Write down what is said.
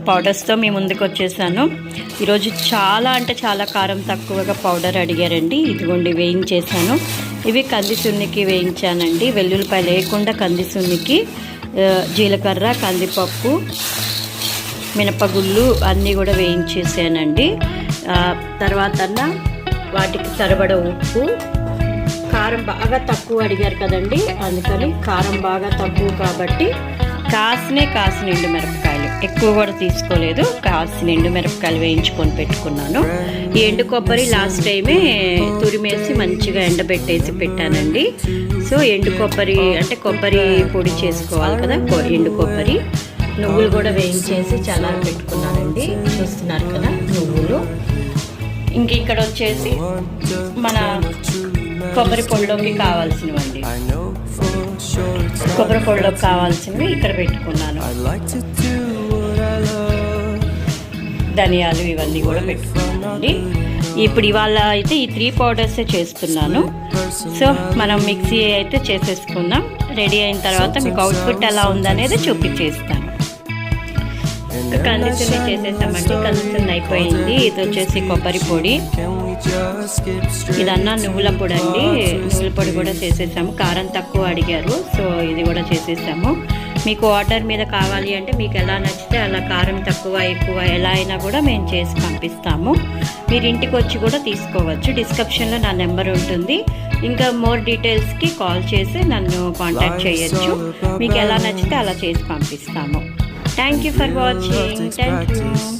పౌడర్స్తో మీ ముందుకు వచ్చేసాను. ఈరోజు చాలా అంటే చాలా కారం తక్కువగా పౌడర్ అడిగారండి. ఇదిగోండి వేయించేసాను. ఇవి కంది సున్నికి వేయించానండి. వెల్లుల్లిపాయ లేకుండా కంది సున్నికి జీలకర్ర, కందిపప్పు, మినపగుళ్ళు అన్నీ కూడా వేయించేసానండి. తర్వాత వాటికి సరిపడ ఉప్పు, కారం బాగా తక్కువ అడిగారు కదండి, అందుకని కారం బాగా తక్కువ కాబట్టి కాసిన ఎండు మిరపకాయలు ఎక్కువ కూడా తీసుకోలేదు. కాసిన ఎండు మిరపకాయలు వేయించుకొని పెట్టుకున్నాను. ఈ ఎండు కొబ్బరి లాస్ట్ టైమే తురిమేసి మంచిగా ఎండబెట్టేసి పెట్టానండి. సో ఎండు కొబ్బరి అంటే కొబ్బరి పొడి చేసుకోవాలి కదా, ఎండు కొబ్బరి. నువ్వులు కూడా వేయించేసి చల్లారి పెట్టుకున్నానండి. చూస్తున్నారు కదా నువ్వులు. ఇంక ఇక్కడ వచ్చేసి మన కొబ్బరి పొడిలోకి కావాల్సినవండి. కొబ్బరి పొడిలోకి కావాల్సినవి ఇక్కడ పెట్టుకున్నాను. ధనియాలు ఇవన్నీ కూడా పెట్టుకున్నానండి. ఇప్పుడు ఇవాళ అయితే ఈ 3 పౌడర్సే చేస్తున్నాను. సో మనం మిక్సీ అయితే చేసేసుకుందాం. రెడీ అయిన తర్వాత మీకు అవుట్పుట్ ఎలా ఉందనేది చూపించేస్తాను. కందిసుని చేసేసామండి. కందిసుని అయిపోయింది. ఇది వచ్చేసి కొబ్బరి పొడి, ఇదన్నా నువ్వుల పొడి అండి. నువ్వుల పొడి కూడా చేసేసాము. కారం తక్కువ అడిగారు, సో ఇది కూడా చేసేసాము. మీకు వాటర్ మీద కావాలి అంటే మీకు ఎలా నచ్చితే అలా కారం తక్కువ ఎక్కువ ఎలా అయినా కూడా మేము చేసి పంపిస్తాము. మీరు ఇంటికి వచ్చి కూడా తీసుకోవచ్చు. డిస్క్రిప్షన్లో నా నెంబర్ ఉంటుంది. ఇంకా మోర్ డీటెయిల్స్కి కాల్ చేసి నన్ను కాంటాక్ట్ చేయొచ్చు. మీకు ఎలా నచ్చితే అలా చేసి పంపిస్తాము. Thank you for watching. Thank you.